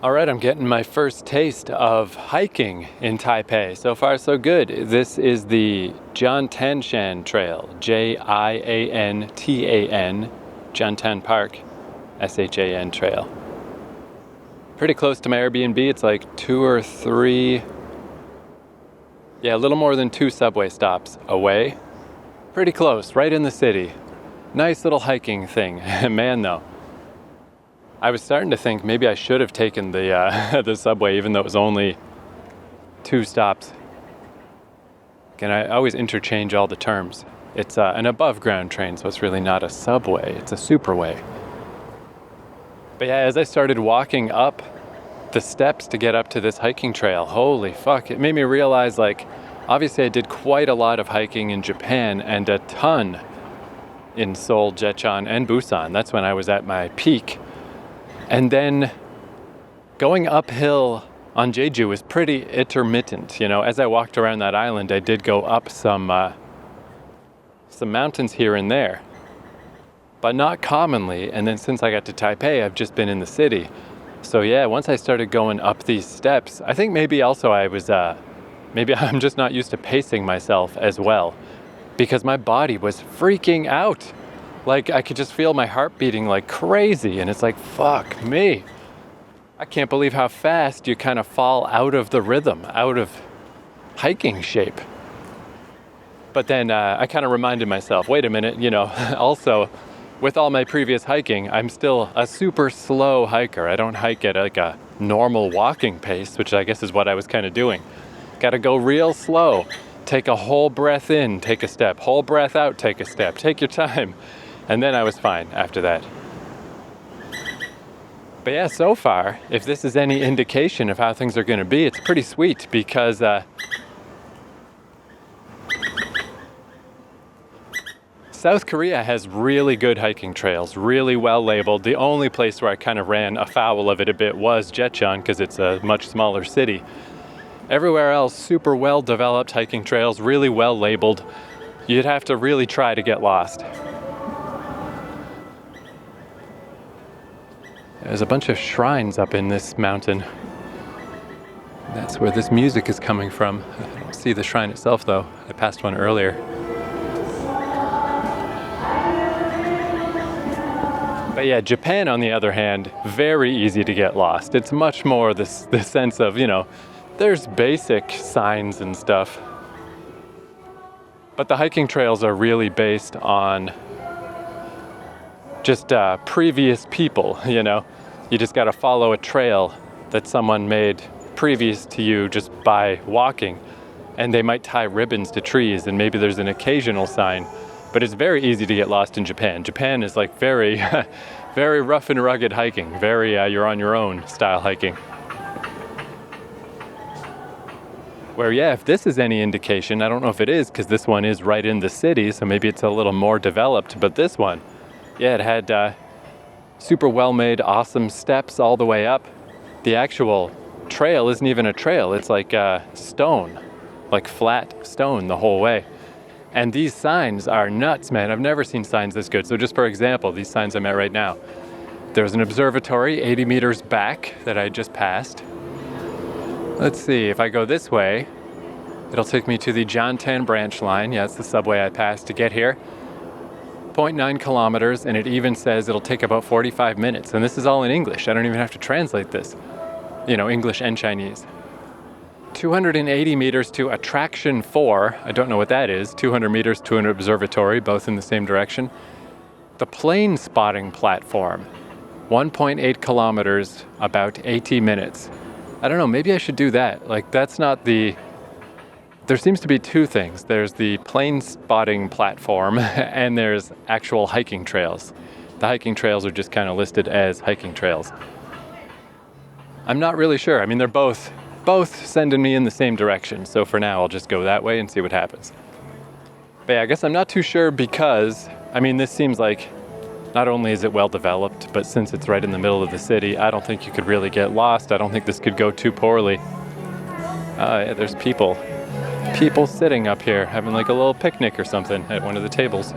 All right, I'm getting my first taste of hiking in Taipei. So far, so good. This is the Jiantanshan Trail, Jiantan, Jiantan Park, Shan Trail. Pretty close to my Airbnb. It's like 2 or 3, a little more than 2 subway stops away. Pretty close, right in the city. Nice little hiking thing. Man, though. I was starting to think maybe I should have taken the the subway, even though it was only 2 stops. And I always interchange all the terms. It's an above-ground train, so it's really not a subway. It's a superway. But yeah, as I started walking up the steps to get up to this hiking trail, holy fuck, it made me realize, like, obviously I did quite a lot of hiking in Japan and a ton in Seoul, Jecheon, and Busan. That's when I was at my peak. And then going uphill on Jeju is pretty intermittent. You know, as I walked around that island, I did go up some mountains here and there, but not commonly. And then since I got to Taipei, I've just been in the city. So yeah, once I started going up these steps, I think maybe also I was, maybe I'm just not used to pacing myself as well, because my body was freaking out. Like, I could just feel my heart beating like crazy, and it's like, fuck me. I can't believe how fast you kind of fall out of the rhythm, out of hiking shape. But then I kind of reminded myself, wait a minute, you know, also, with all my previous hiking, I'm still a super slow hiker. I don't hike at like a normal walking pace, which I guess is what I was kind of doing. Gotta go real slow. Take a whole breath in, take a step. Whole breath out, take a step. Take your time. And then I was fine after that. But yeah, so far, if this is any indication of how things are going to be, it's pretty sweet because South Korea has really good hiking trails, really well labeled. The only place where I kind of ran afoul of it a bit was Jecheon because it's a much smaller city. Everywhere else, super well developed hiking trails, really well labeled. You'd have to really try to get lost. There's a bunch of shrines up in this mountain. That's where this music is coming from. I don't see the shrine itself though. I passed one earlier. But yeah, Japan on the other hand, very easy to get lost. It's much more this sense of, you know, there's basic signs and stuff. But the hiking trails are really based on just previous people, you know. You just got to follow a trail that someone made previous to you just by walking. And they might tie ribbons to trees, and maybe there's an occasional sign. But it's very easy to get lost in Japan. Japan is like very, very rough and rugged hiking. Very you're on your own style hiking. Where, yeah, if this is any indication, I don't know if it is, because this one is right in the city, so maybe it's a little more developed. But this one, yeah, it had super well-made, awesome steps all the way up. The actual trail isn't even a trail. It's like stone, like flat stone the whole way. And these signs are nuts, man. I've never seen signs this good. So just for example, these signs I'm at right now. There's an observatory 80 meters back that I just passed. Let's see, if I go this way, it'll take me to the Jiantan branch line. Yeah, it's the subway I passed to get here. 0.9 kilometers, and it even says it'll take about 45 minutes. And this is all in English. I don't even have to translate this. You know, English and Chinese. 280 meters to attraction 4. I don't know what that is. 200 meters to an observatory, both in the same direction. The plane spotting platform. 1.8 kilometers, about 80 minutes. I don't know, maybe I should do that. Like, that's not the... There seems to be 2 things. There's the plane spotting platform and there's actual hiking trails. The hiking trails are just kind of listed as hiking trails. I'm not really sure. I mean, they're both sending me in the same direction. So for now, I'll just go that way and see what happens. But yeah, I guess I'm not too sure because, I mean, this seems like not only is it well developed, but since it's right in the middle of the city, I don't think you could really get lost. I don't think this could go too poorly. Yeah, there's people sitting up here having like a little picnic or something at one of the tables.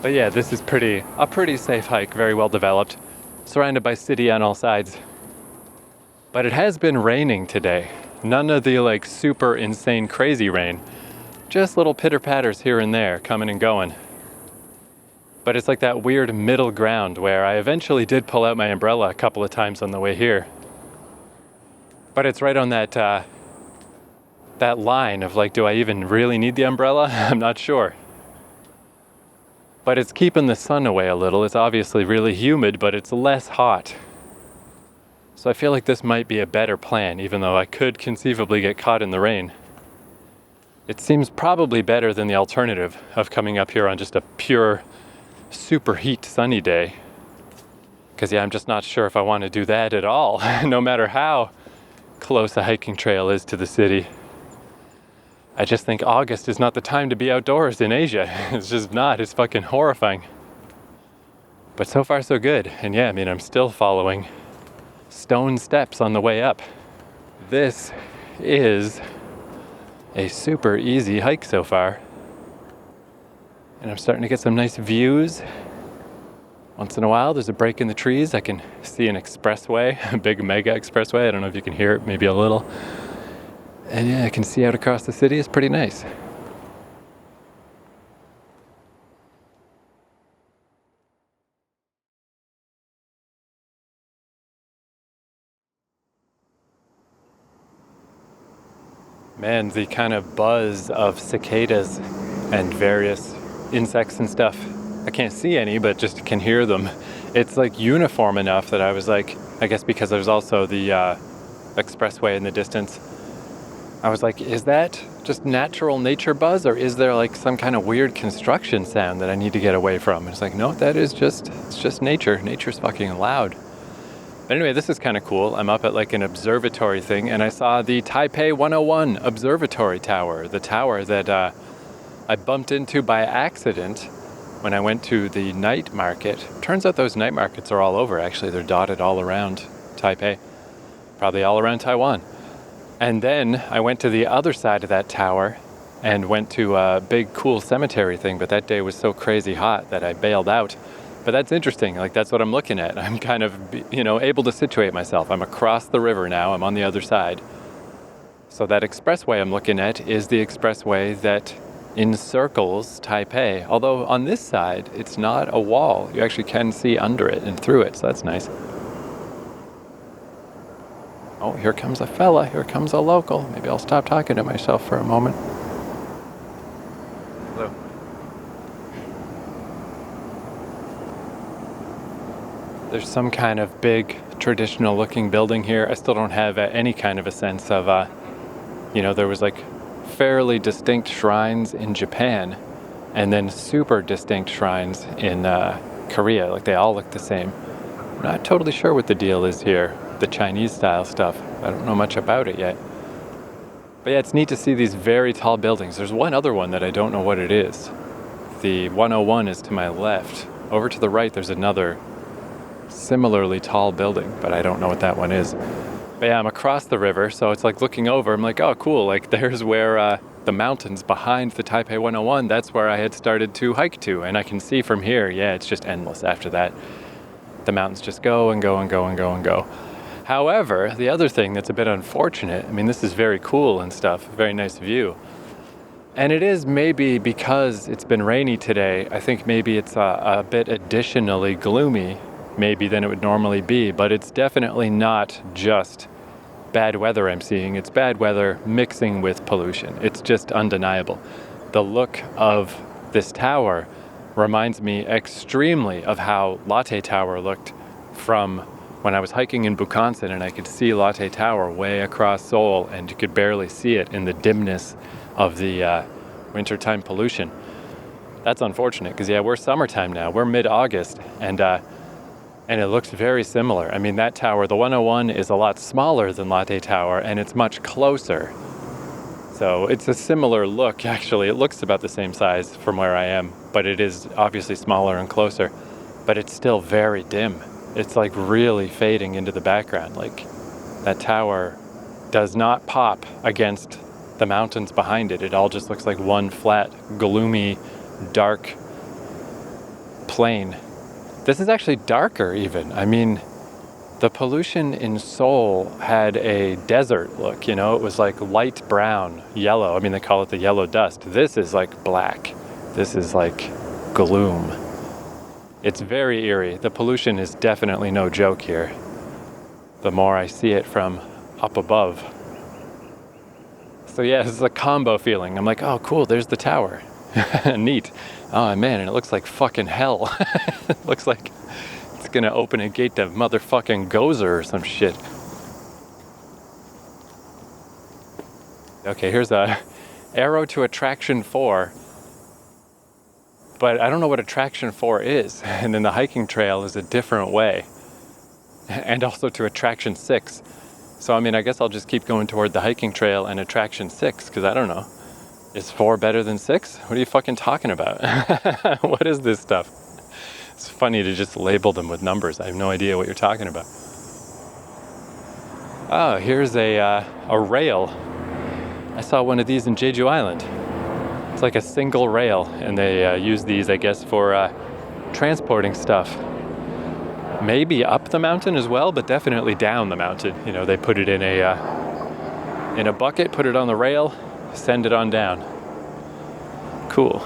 But yeah, this is a pretty safe hike, very well developed. surrounded by city on all sides. But it has been raining today. None of the like super insane crazy rain. Just little pitter patters here and there coming and going. But it's like that weird middle ground where I eventually did pull out my umbrella a couple of times on the way here. But it's right on that line of like, do I even really need the umbrella? I'm not sure. But it's keeping the sun away a little. It's obviously really humid, but it's less hot. So I feel like this might be a better plan, even though I could conceivably get caught in the rain. It seems probably better than the alternative of coming up here on just a pure super heat sunny day. Because yeah, I'm just not sure if I want to do that at all, no matter how close a hiking trail is to the city. I just think August is not the time to be outdoors in Asia. It's just not. It's fucking horrifying. But so far so good. And yeah, I mean, I'm still following stone steps on the way up. This is a super easy hike so far. And I'm starting to get some nice views. Once in a while, there's a break in the trees. I can see an expressway, a big mega expressway. I don't know if you can hear it, maybe a little. And yeah, I can see out across the city. It's pretty nice. Man, the kind of buzz of cicadas and various insects and stuff. I can't see any, but just can hear them. It's like uniform enough that I was like, I guess because there's also the expressway in the distance. I was like, is that just natural nature buzz, or is there like some kind of weird construction sound that I need to get away from? And it's like, no, that is it's just nature. Nature's fucking loud. But anyway, this is kind of cool. I'm up at like an observatory thing, and I saw the Taipei 101 observatory tower, the tower that I bumped into by accident when I went to the night market. Turns out those night markets are all over, actually. They're dotted all around Taipei, probably all around Taiwan. And then I went to the other side of that tower and went to a big cool cemetery thing, but that day was so crazy hot that I bailed out. But that's interesting, like that's what I'm looking at. I'm kind of, able to situate myself. I'm across the river now, I'm on the other side. So that expressway I'm looking at is the expressway that encircles Taipei. Although on this side, it's not a wall. You actually can see under it and through it, so that's nice. Oh, here comes a fella, here comes a local. Maybe I'll stop talking to myself for a moment. Hello. There's some kind of big traditional looking building here. I still don't have any kind of a sense of, there was like fairly distinct shrines in Japan and then super distinct shrines in Korea. Like they all look the same. I'm not totally sure what the deal is here. The Chinese style stuff. I don't know much about it yet. But yeah, it's neat to see these very tall buildings. There's one other one that I don't know what it is. The 101 is to my left. Over to the right, there's another similarly tall building, but I don't know what that one is. But yeah, I'm across the river, so it's like looking over. I'm like, oh, cool. Like there's where the mountains behind the Taipei 101, that's where I had started to hike to. And I can see from here, yeah, it's just endless after that. The mountains just go and go and go and go and go. However, the other thing that's a bit unfortunate, I mean, this is very cool and stuff, very nice view. And it is maybe because it's been rainy today, I think maybe it's a bit additionally gloomy, maybe than it would normally be, but it's definitely not just bad weather I'm seeing. It's bad weather mixing with pollution. It's just undeniable. The look of this tower reminds me extremely of how Latte Tower looked from when I was hiking in Bukhansan, and I could see Latte Tower way across Seoul, and you could barely see it in the dimness of the wintertime pollution. That's unfortunate, because yeah, we're summertime now. We're mid-August, and it looks very similar. I mean, that tower, the 101, is a lot smaller than Latte Tower, and it's much closer. So it's a similar look, actually. It looks about the same size from where I am, but it is obviously smaller and closer. But it's still very dim. It's like really fading into the background. Like that tower does not pop against the mountains behind it. It all just looks like one flat, gloomy, dark plain. This is actually darker even. I mean, the pollution in Seoul had a desert look, you know? It was like light brown, yellow. I mean, they call it the yellow dust. This is like black. This is like gloom. It's very eerie. The pollution is definitely no joke here. The more I see it from up above. So yeah, this is a combo feeling. I'm like, oh cool, there's the tower. Neat. Oh man, and it looks like fucking hell. It looks like it's gonna open a gate to motherfucking Gozer or some shit. Okay, here's a arrow to attraction 4. But I don't know what attraction 4 is. And then the hiking trail is a different way. And also to attraction 6. So I mean, I guess I'll just keep going toward the hiking trail and attraction 6, because I don't know. Is 4 better than 6? What are you fucking talking about? What is this stuff? It's funny to just label them with numbers. I have no idea what you're talking about. Oh, here's a rail. I saw one of these in Jeju Island. It's like a single rail, and they use these, I guess, for transporting stuff. Maybe up the mountain as well, but definitely down the mountain. You know, they put it in a bucket, put it on the rail, send it on down. Cool.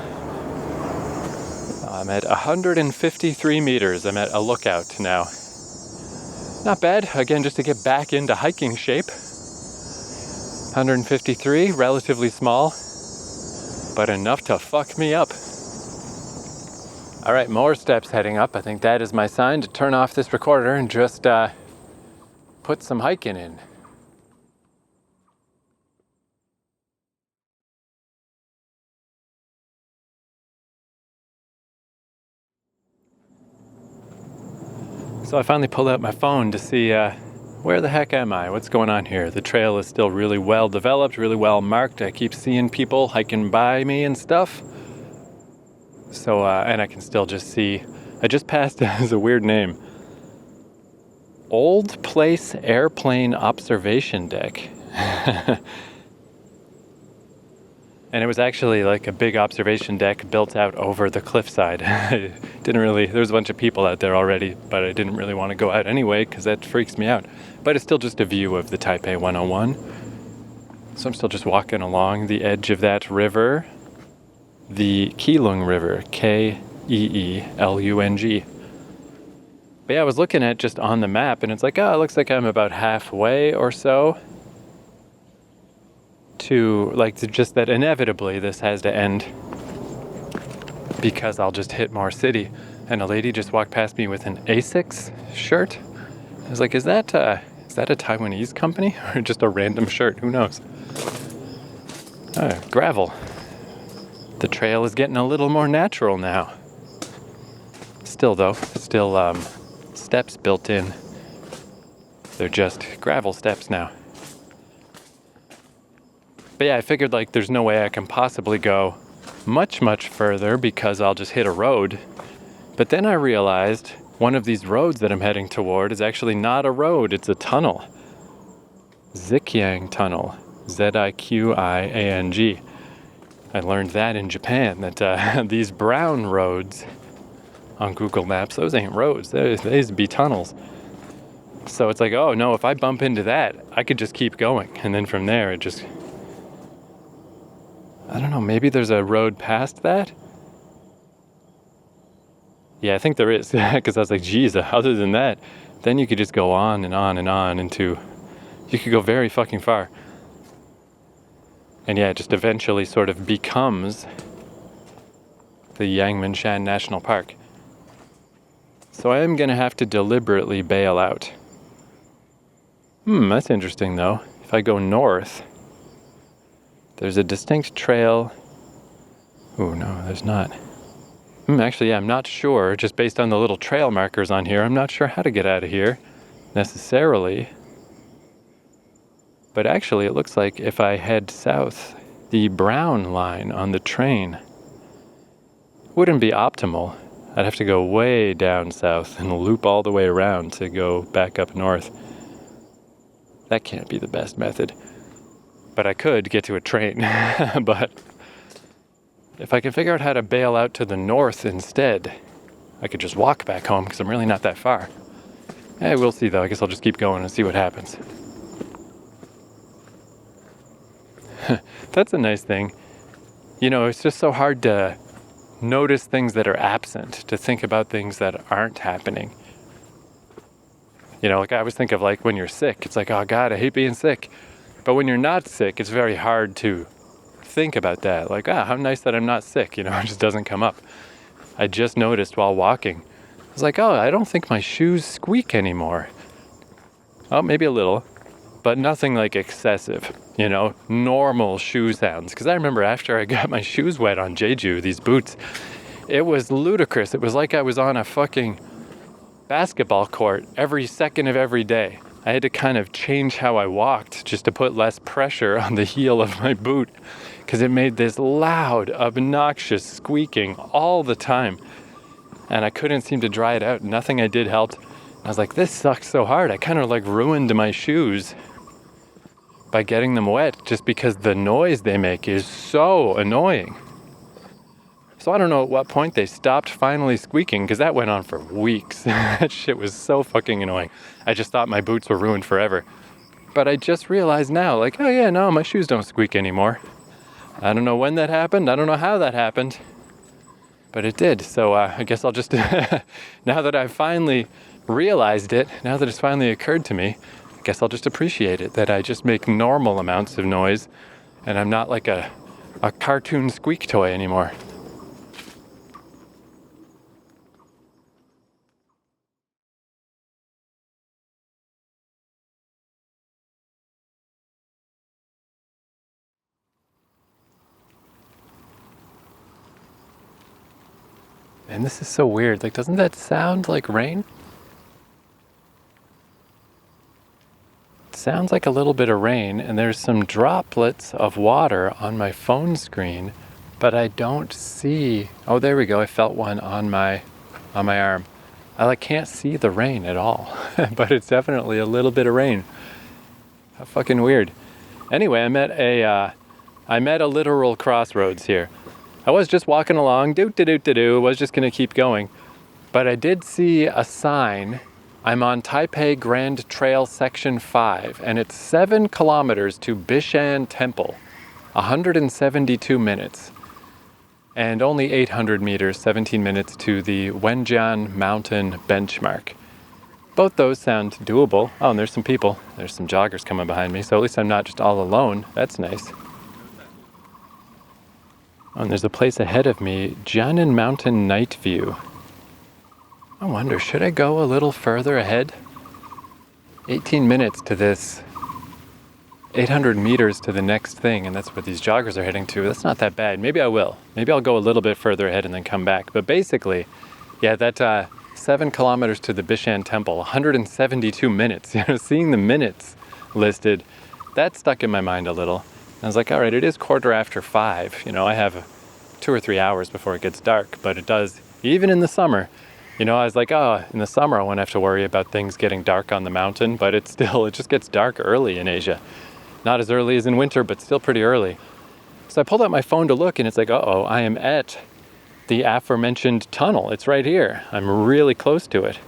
I'm at 153 meters. I'm at a lookout now. Not bad. Again, just to get back into hiking shape. 153, relatively small, but enough to fuck me up. All right, more steps heading up. I think that is my sign to turn off this recorder and just put some hiking in. So I finally pulled out my phone to see where the heck am I? What's going on here? The trail is still really well developed, really well marked. I keep seeing people hiking by me and stuff. So, and I can still just see, I just passed, it's a weird name, Old Place Airplane Observation Deck. And it was actually like a big observation deck built out over the cliffside. Didn't really, there was a bunch of people out there already, but I didn't really want to go out anyway because that freaks me out. But it's still just a view of the Taipei 101. So I'm still just walking along the edge of that river, the Keelung River, Keelung. But yeah, I was looking at just on the map and it's like, oh, it looks like I'm about halfway or so to just that inevitably this has to end because I'll just hit more city. And a lady just walked past me with an Asics shirt. I was like, is that a Taiwanese company or just a random shirt? Who knows? Gravel. The trail is getting a little more natural now. Still though, steps built in. They're just gravel steps now. But yeah, I figured like there's no way I can possibly go much further because I'll just hit a road. But then I realized one of these roads that I'm heading toward is actually not a road, it's a tunnel. Ziqiang Tunnel, Ziqiang. I learned that in Japan, that these brown roads on Google Maps, those ain't roads, they used to be tunnels. So it's like, oh no, if I bump into that, I could just keep going. And then from there, it just, I don't know, maybe there's a road past that? Yeah, I think there is, because I was like, geez, other than that, then you could just go on and on and on into, you could go very fucking far. And yeah, it just eventually sort of becomes the Yangmingshan National Park. So I am going to have to deliberately bail out. That's interesting though. If I go north, there's a distinct trail. Oh no, there's not. Actually, yeah, I'm not sure, just based on the little trail markers on here, I'm not sure how to get out of here necessarily. But actually, it looks like if I head south, the brown line on the train wouldn't be optimal. I'd have to go way down south and loop all the way around to go back up north. That can't be the best method. But I could get to a train. But if I can figure out how to bail out to the north instead, I could just walk back home because I'm really not that far. Hey, we'll see though. I guess I'll just keep going and see what happens. That's a nice thing. It's just so hard to notice things that are absent, to think about things that aren't happening. Like I always think of like when you're sick, it's like, oh God, I hate being sick. But when you're not sick, it's very hard to think about that. Like, how nice that I'm not sick, it just doesn't come up. I just noticed while walking, I was like, oh, I don't think my shoes squeak anymore. Oh, maybe a little, but nothing like excessive, normal shoe sounds. Because I remember after I got my shoes wet on Jeju, these boots, it was ludicrous. It was like I was on a fucking basketball court every second of every day. I had to kind of change how I walked just to put less pressure on the heel of my boot because it made this loud, obnoxious squeaking all the time. And I couldn't seem to dry it out. Nothing I did helped. I was like, this sucks so hard. I kind of like ruined my shoes by getting them wet just because the noise they make is so annoying. So I don't know at what point they stopped finally squeaking because that went on for weeks. That shit was so fucking annoying. I just thought my boots were ruined forever. But I just realized now, like, oh yeah, no, my shoes don't squeak anymore. I don't know when that happened. I don't know how that happened. But it did. So I guess I'll just, now that I've finally realized it, now that it's finally occurred to me, I guess I'll just appreciate it, that I just make normal amounts of noise and I'm not like a cartoon squeak toy anymore. And this is so weird. Like, doesn't that sound like rain? It sounds like a little bit of rain, and there's some droplets of water on my phone screen, but I don't see. Oh, there we go. I felt one on my arm. I can't see the rain at all, but it's definitely a little bit of rain. How fucking weird. Anyway, I met a literal crossroads here. I was just walking along, was just gonna keep going. But I did see a sign. I'm on Taipei Grand Trail Section 5, and it's 7 kilometers to Bishan Temple, 172 minutes. And only 800 meters, 17 minutes to the Wenjian mountain benchmark. Both those sound doable. Oh, and there's some people. There's some joggers coming behind me, so at least I'm not just all alone. That's nice. Oh, and there's a place ahead of me, Jiantanshan Mountain Night View. I wonder, should I go a little further ahead? 18 minutes to this, 800 meters to the next thing, and that's where these joggers are heading to. That's not that bad. Maybe I will. Maybe I'll go a little bit further ahead and then come back. But basically, yeah, that 7 kilometers to the Bishan Temple, 172 minutes. Seeing the minutes listed, that stuck in my mind a little. I was like, all right, it is 5:15. I have 2 or 3 hours before it gets dark, but it does, even in the summer. I was like, oh, in the summer I won't have to worry about things getting dark on the mountain, but it just gets dark early in Asia. Not as early as in winter, but still pretty early. So I pulled out my phone to look, and it's like, uh-oh, I am at the aforementioned tunnel. It's right here. I'm really close to it.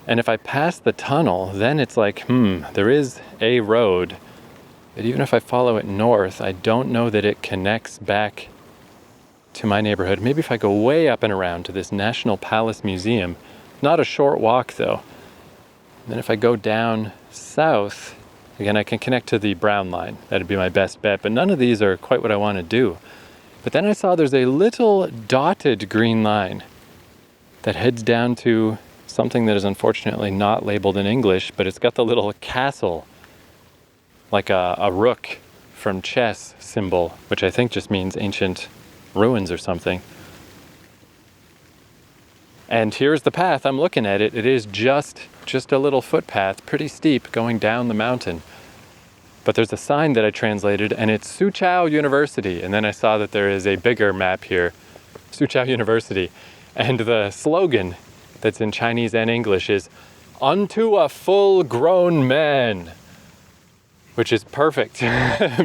And if I pass the tunnel, then it's like, there is a road. But even if I follow it north, I don't know that it connects back to my neighborhood. Maybe if I go way up and around to this National Palace Museum. Not a short walk, though. And then if I go down south, again, I can connect to the brown line. That'd be my best bet. But none of these are quite what I want to do. But then I saw there's a little dotted green line that heads down to something that is unfortunately not labeled in English, but it's got the little castle, like a rook from chess symbol, which I think just means ancient ruins or something. And here's the path. I'm looking at it. It is just a little footpath, pretty steep, going down the mountain. But there's a sign that I translated, and it's Soochow University. And then I saw that there is a bigger map here, Soochow University. And the slogan that's in Chinese and English is, "Unto a full-grown man," which is perfect.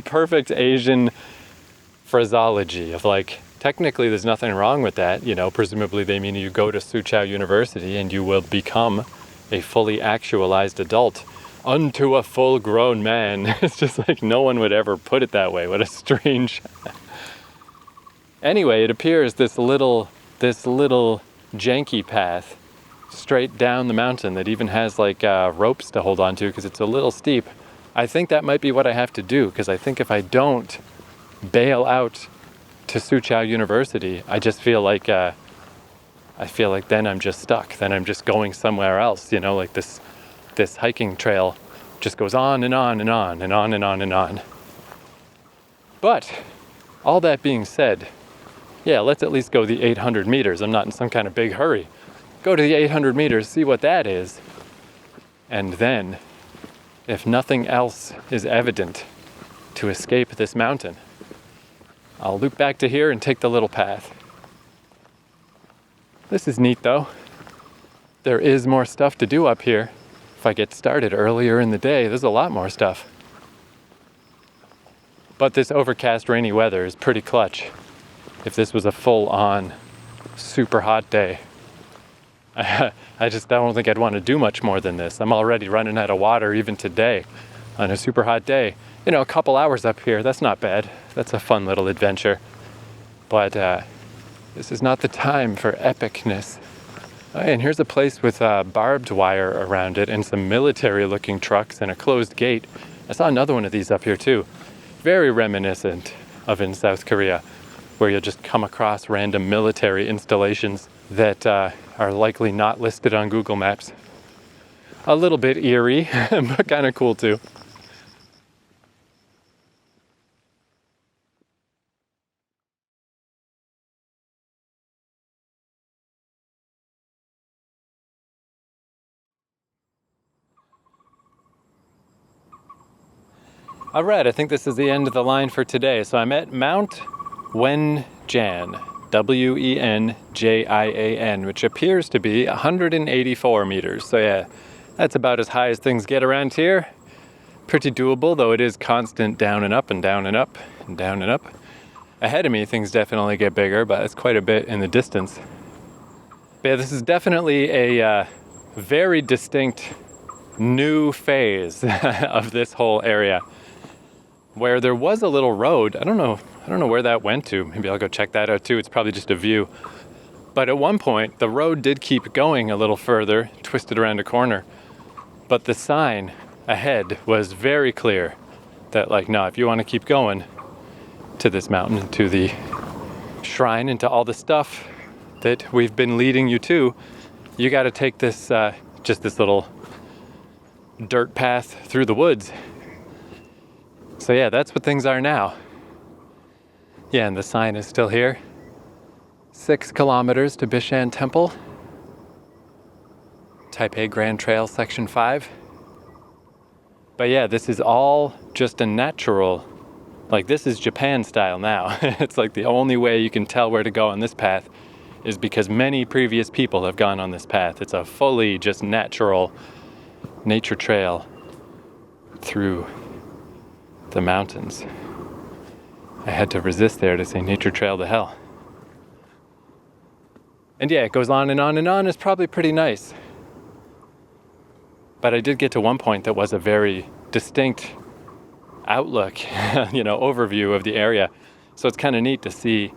Perfect Asian phraseology of like, technically there's nothing wrong with that. You know, presumably they mean you go to Soochow University and you will become a fully actualized adult unto a full-grown man. It's just like no one would ever put it that way. What a strange... Anyway, it appears this little janky path straight down the mountain that even has like ropes to hold on to because it's a little steep. I think that might be what I have to do, because I think if I don't bail out to Soochow University, I just feel like then I'm just stuck. Then I'm just going somewhere else, you know, like this hiking trail just goes on and on and on and on and on and on. But all that being said, yeah, let's at least go the 800 meters. I'm not in some kind of big hurry. Go to the 800 meters, see what that is. And then, if nothing else is evident to escape this mountain, I'll loop back to here and take the little path. This is neat though. There is more stuff to do up here. If I get started earlier in the day, there's a lot more stuff. But this overcast, rainy weather is pretty clutch. If this was a full-on, super hot day, I don't think I'd want to do much more than this. I'm already running out of water even today on a super hot day. You know, a couple hours up here, that's not bad. That's a fun little adventure. But this is not the time for epicness. Oh, and here's a place with barbed wire around it and some military-looking trucks and a closed gate. I saw another one of these up here too. Very reminiscent of in South Korea, where you'll just come across random military installations that are likely not listed on Google Maps. A little bit eerie, but kind of cool too. All right, I think this is the end of the line for today. So I'm at Mount Wenjian, Wenjian, which appears to be 184 meters. So yeah, that's about as high as things get around here. Pretty doable, though it is constant down and up and down and up and down and up. Ahead of me, things definitely get bigger, but it's quite a bit in the distance. But yeah, this is definitely a very distinct new phase of this whole area, where there was a little road. I don't know where that went to. Maybe I'll go check that out too. It's probably just a view. But at one point, the road did keep going a little further, twisted around a corner. But the sign ahead was very clear that, like, no, if you want to keep going to this mountain, to the shrine, and to all the stuff that we've been leading you to, you got to take this, just this little dirt path through the woods. So yeah, that's what things are now. Yeah, and the sign is still here. 6 kilometers to Bishan Temple. Taipei Grand Trail Section 5. But yeah, this is all just a natural, like this is Japan style now. It's like the only way you can tell where to go on this path is because many previous people have gone on this path. It's a fully just natural nature trail through the mountains. I had to resist there to say nature trail to hell. And yeah, it goes on and on and on. It's probably pretty nice. But I did get to one point that was a very distinct outlook, overview of the area. So it's kind of neat to see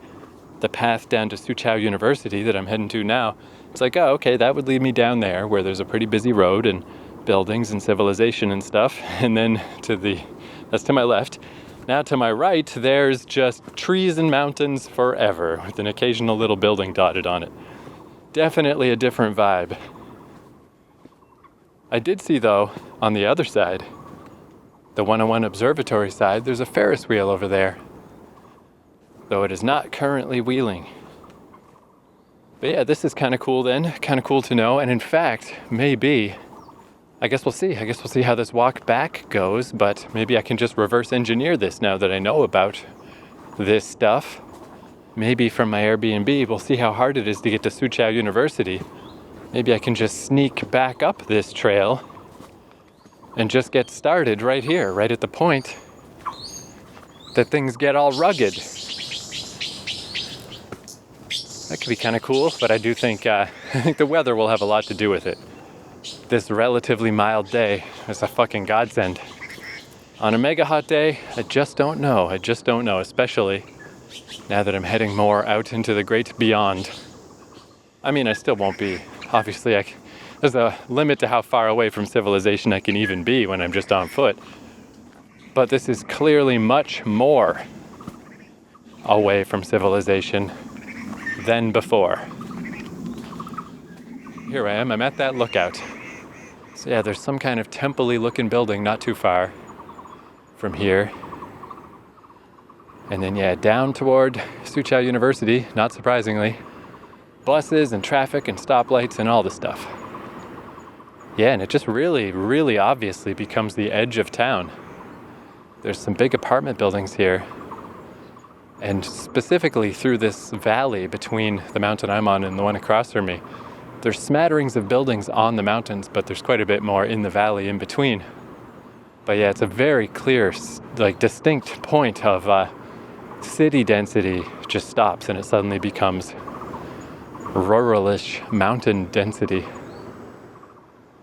the path down to Soochow University that I'm heading to now. It's like, oh, okay, that would lead me down there where there's a pretty busy road and buildings and civilization and stuff. And then that's to my left. Now to my right, there's just trees and mountains forever with an occasional little building dotted on it. Definitely a different vibe. I did see, though, on the other side, the 101 Observatory side, there's a Ferris wheel over there, though it is not currently wheeling. But yeah, this is kind of cool then, kind of cool to know. And in fact, maybe, I guess we'll see how this walk back goes, but maybe I can just reverse engineer this now that I know about this stuff. Maybe from my Airbnb, we'll see how hard it is to get to Soochow University. Maybe I can just sneak back up this trail and just get started right here, right at the point that things get all rugged. That could be kind of cool, but I do think I think the weather will have a lot to do with it. This relatively mild day is a fucking godsend. On a mega hot day, I just don't know, especially now that I'm heading more out into the great beyond. I mean, I still won't be, obviously, there's a limit to how far away from civilization I can even be when I'm just on foot. But this is clearly much more away from civilization than before. Here I am, I'm at that lookout. So yeah, there's some kind of temple-y looking building not too far from here. And then yeah, down toward Soochow University, not surprisingly, buses and traffic and stoplights and all the stuff. Yeah, and it just really, really obviously becomes the edge of town. There's some big apartment buildings here. And specifically through this valley between the mountain I'm on and the one across from me, there's smatterings of buildings on the mountains, but there's quite a bit more in the valley in between. But yeah, it's a very clear, distinct point of city density just stops and it suddenly becomes ruralish mountain density.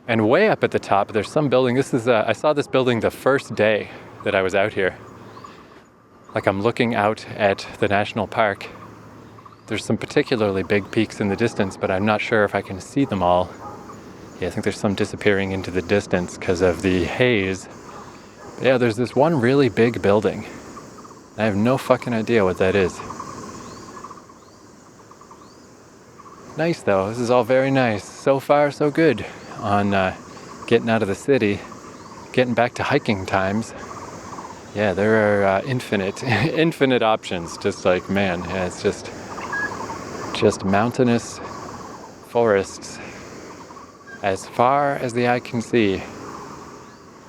And way up at the top, there's some building. I saw this building the first day that I was out here. Like I'm looking out at the national park. There's some particularly big peaks in the distance, but I'm not sure if I can see them all. Yeah, I think there's some disappearing into the distance because of the haze. But yeah, there's this one really big building. I have no fucking idea what that is. Nice though, this is all very nice. So far, so good on getting out of the city, getting back to hiking times. Yeah, there are infinite options. Just like, man, yeah, it's just mountainous forests as far as the eye can see,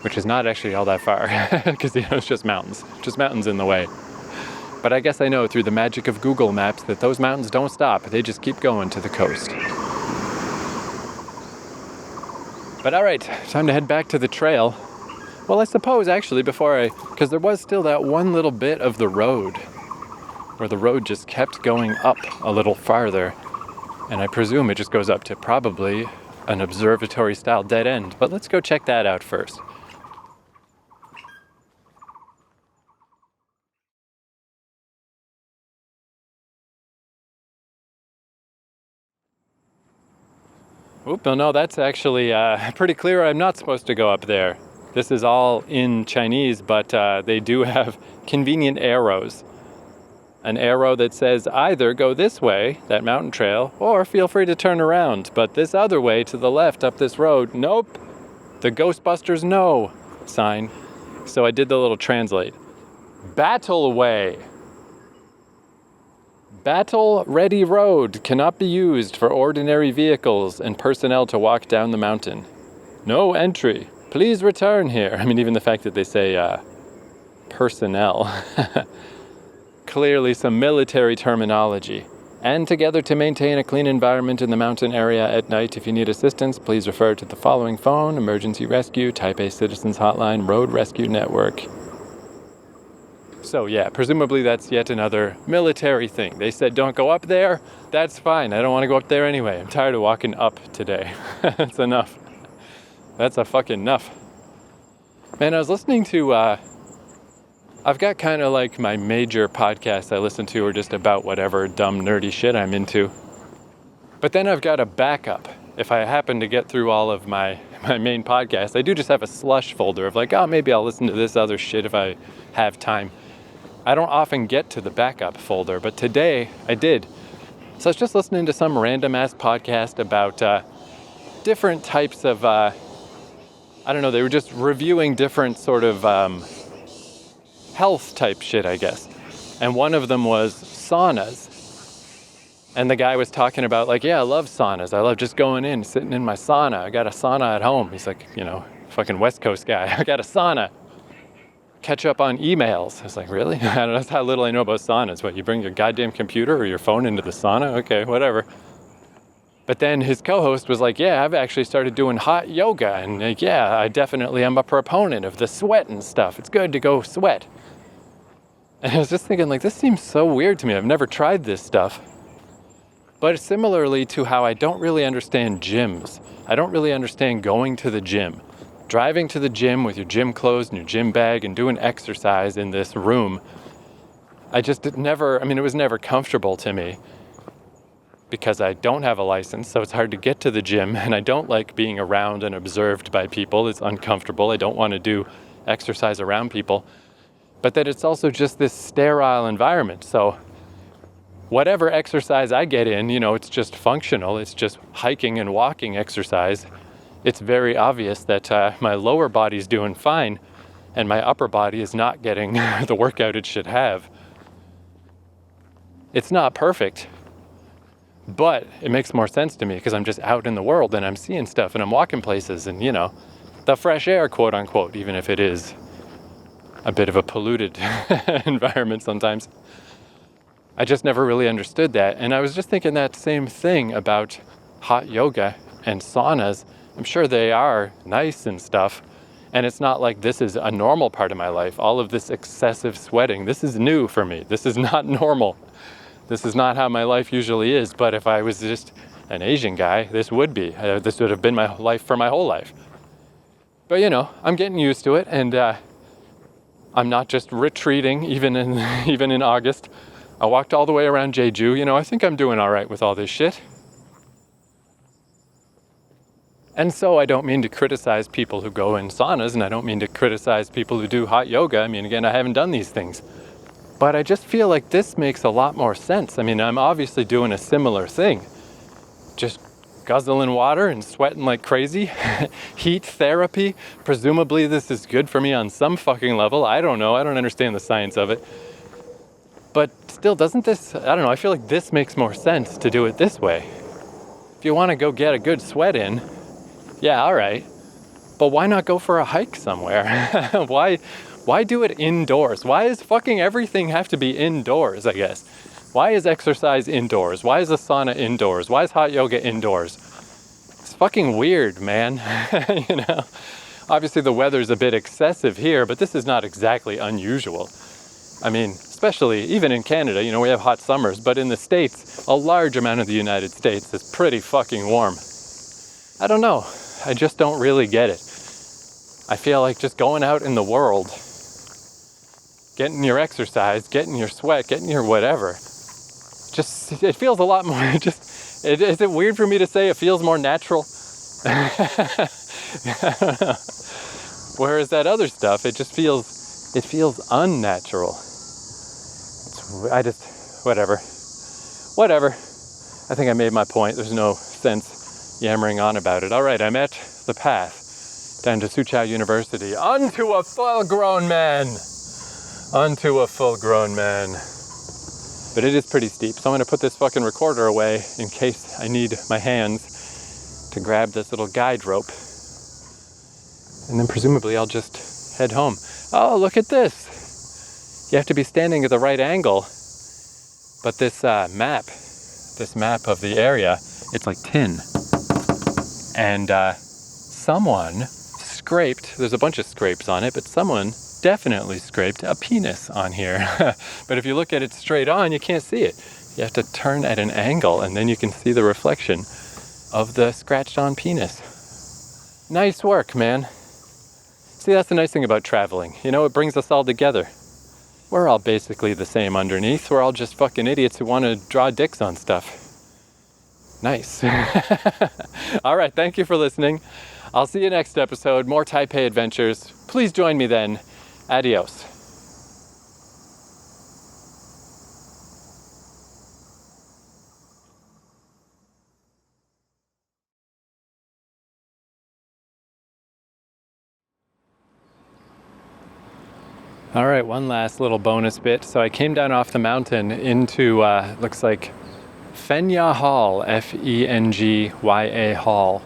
which is not actually all that far because it's just mountains in the way. But I guess I know through the magic of Google Maps that those mountains don't stop. They just keep going to the coast. But all right, time to head back to the trail. Well, I suppose actually because there was still that one little bit of the road where the road just kept going up a little farther. And I presume it just goes up to probably an observatory-style dead end. But let's go check that out first. Oop, no, that's actually pretty clear. I'm not supposed to go up there. This is all in Chinese, but they do have convenient arrows. An arrow that says either go this way, that mountain trail, or feel free to turn around. But this other way to the left up this road, nope, the Ghostbusters no sign. So I did the little translate. Battle way. Battle ready road cannot be used for ordinary vehicles and personnel to walk down the mountain. No entry. Please return here. I mean, even the fact that they say personnel. Clearly some military terminology. And together to maintain a clean environment in the mountain area at night. If you need assistance, please refer to the following phone: Emergency Rescue, Taipei Citizens Hotline, Road Rescue Network. So yeah, presumably that's yet another military thing. They said don't go up there. That's fine. I don't want to go up there anyway. I'm tired of walking up today. That's enough. That's a fucking enough. Man, I was listening to, I've got kind of like my major podcasts I listen to are just about whatever dumb nerdy shit I'm into. But then I've got a backup. If I happen to get through all of my main podcasts, I do just have a slush folder of like, oh, maybe I'll listen to this other shit if I have time. I don't often get to the backup folder, but today I did. So I was just listening to some random ass podcast about different types of, I don't know, they were just reviewing different sort of health type shit, I guess. And one of them was saunas. And the guy was talking about like, yeah, I love saunas. I love just going in, sitting in my sauna. I got a sauna at home. He's like, fucking West Coast guy. I got a sauna. Catch up on emails. I was like, really? I don't know, that's how little I know about saunas. What, you bring your goddamn computer or your phone into the sauna? Okay, whatever. But then his co-host was like, yeah, I've actually started doing hot yoga. And like, yeah, I definitely am a proponent of the sweat and stuff. It's good to go sweat. And I was just thinking, like, this seems so weird to me. I've never tried this stuff. But similarly to how I don't really understand gyms. I don't really understand going to the gym. Driving to the gym with your gym clothes and your gym bag and doing exercise in this room. It was never comfortable to me because I don't have a license, so it's hard to get to the gym, and I don't like being around and observed by people. It's uncomfortable. I don't want to do exercise around people. But that it's also just this sterile environment. So whatever exercise I get in, it's just functional. It's just hiking and walking exercise. It's very obvious that my lower body's doing fine and my upper body is not getting the workout it should have. It's not perfect, but it makes more sense to me because I'm just out in the world and I'm seeing stuff and I'm walking places and, the fresh air, quote unquote, even if it is a bit of a polluted environment sometimes. I just never really understood that. And I was just thinking that same thing about hot yoga and saunas. I'm sure they are nice and stuff. And it's not like this is a normal part of my life. All of this excessive sweating, this is new for me. This is not normal. This is not how my life usually is. But if I was just an Asian guy, this would be. This would have been my life for my whole life. But I'm getting used to it. And I'm not just retreating even in August. I walked all the way around Jeju. I think I'm doing all right with all this shit. And so I don't mean to criticize people who go in saunas, and I don't mean to criticize people who do hot yoga. Again, I haven't done these things. But I just feel like this makes a lot more sense. I'm obviously doing a similar thing. Just guzzling water and sweating like crazy. Heat therapy. Presumably this is good for me on some fucking level. I don't know. I don't understand the science of it. But still, doesn't this, I don't know, I feel like this makes more sense to do it this way. If you want to go get a good sweat in, yeah, all right. But why not go for a hike somewhere? Why do it indoors? Why does fucking everything have to be indoors, I guess? Why is exercise indoors? Why is a sauna indoors? Why is hot yoga indoors? It's fucking weird, man. Obviously the weather's a bit excessive here, but this is not exactly unusual. Especially even in Canada, we have hot summers, but in the States, a large amount of the United States is pretty fucking warm. I don't know. I just don't really get it. I feel like just going out in the world, getting your exercise, getting your sweat, getting your whatever, it feels a lot more, is it weird for me to say it feels more natural? Whereas that other stuff, it feels unnatural. Whatever. I think I made my point. There's no sense yammering on about it. All right, I'm at the path down to Soochow University. Unto a full-grown man. But it is pretty steep, so I'm going to put this fucking recorder away in case I need my hands to grab this little guide rope. And then presumably I'll just head home. Oh, look at this. You have to be standing at the right angle. But this map of the area, it's like tin. And someone scraped, there's a bunch of scrapes on it, but someone definitely scraped a penis on here. But if you look at it straight on, you can't see it. You have to turn at an angle and then you can see the reflection of the scratched on penis. Nice work, man. See, that's the nice thing about traveling. It brings us all together. We're all basically the same underneath. We're all just fucking idiots who want to draw dicks on stuff. Nice. All right, thank you for listening. I'll see you next episode. More Taipei adventures. Please join me then. Adios. All right, one last little bonus bit. So I came down off the mountain into, looks like Fengya Hall, Fengya Hall.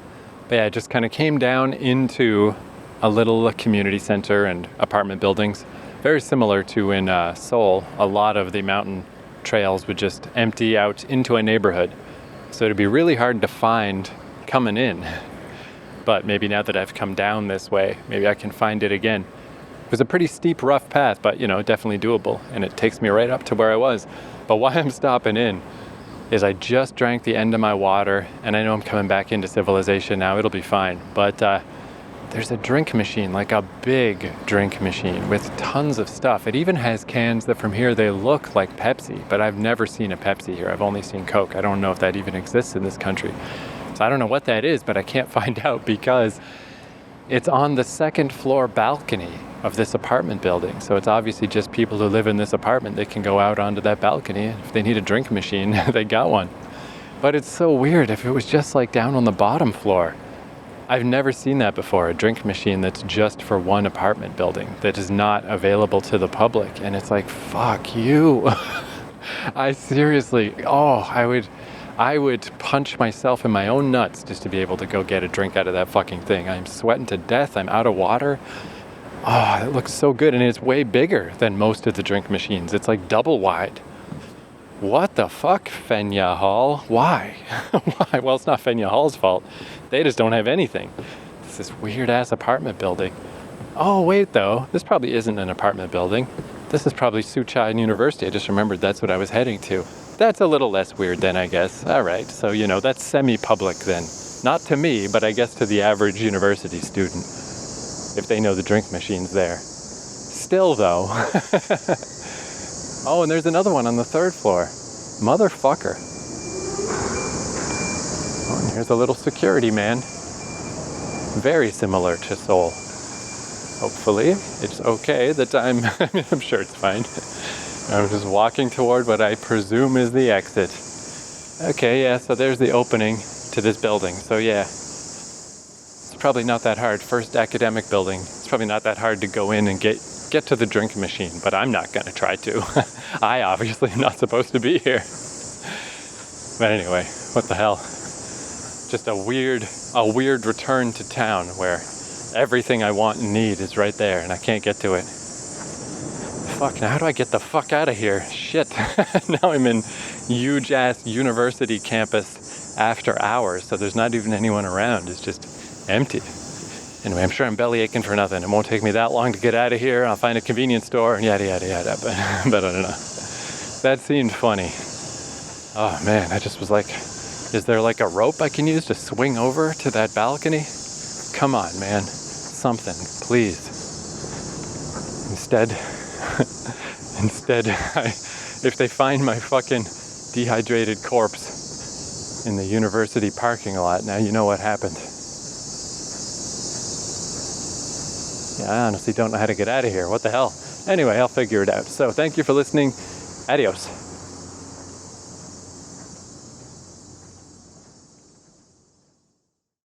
But yeah, I just kind of came down into a little community center and apartment buildings. Very similar to in Seoul. A lot of the mountain trails would just empty out into a neighborhood. So it'd be really hard to find coming in. But maybe now that I've come down this way, maybe I can find it again. It was a pretty steep, rough path, but definitely doable. And it takes me right up to where I was. But why I'm stopping in is I just drank the end of my water, and I know I'm coming back into civilization now. It'll be fine. But there's a drink machine, like a big drink machine with tons of stuff. It even has cans that from here they look like Pepsi, but I've never seen a Pepsi here. I've only seen Coke. I don't know if that even exists in this country. So I don't know what that is, but I can't find out because it's on the second floor balcony of this apartment building. So it's obviously just people who live in this apartment. They can go out onto that balcony. If they need a drink machine, they got one. But it's so weird if it was just like down on the bottom floor. I've never seen that before, a drink machine that's just for one apartment building that is not available to the public. And it's like, fuck you. I seriously, I would punch myself in my own nuts just to be able to go get a drink out of that fucking thing. I'm sweating to death. I'm out of water. Oh, it looks so good. And it's way bigger than most of the drink machines. It's like double wide. What the fuck, Fenya Hall? Why? Why? Well, it's not Fenya Hall's fault. They just don't have anything. It's this weird-ass apartment building. Oh, wait, though. This probably isn't an apartment building. This is probably Soochow University. I just remembered that's what I was heading to. That's a little less weird then, I guess. All right, so, that's semi-public then. Not to me, but I guess to the average university student, if they know the drink machine's there. Still, though. Oh, and there's another one on the third floor. Motherfucker. Oh, and here's a little security man. Very similar to Seoul. Hopefully, it's okay that I'm sure it's fine. I'm just walking toward what I presume is the exit. Okay, yeah, so there's the opening to this building. So yeah, it's probably not that hard. First academic building. It's probably not that hard to go in and get to the drink machine, but I'm not going to try to. I obviously am not supposed to be here. But anyway, what the hell? Just a weird return to town where everything I want and need is right there and I can't get to it. Fuck, now how do I get the fuck out of here? Shit. Now I'm in huge ass university campus after hours, so there's not even anyone around. It's just empty. Anyway, I'm sure I'm belly aching for nothing. It won't take me that long to get out of here. I'll find a convenience store and yada, yada, yada. But I don't know. That seemed funny. Oh, man, I just was like, is there like a rope I can use to swing over to that balcony? Come on, man. Something, please. Instead, if they find my fucking dehydrated corpse in the university parking lot, now you know what happened. Yeah, I honestly don't know how to get out of here. What the hell? Anyway, I'll figure it out. So thank you for listening. Adios.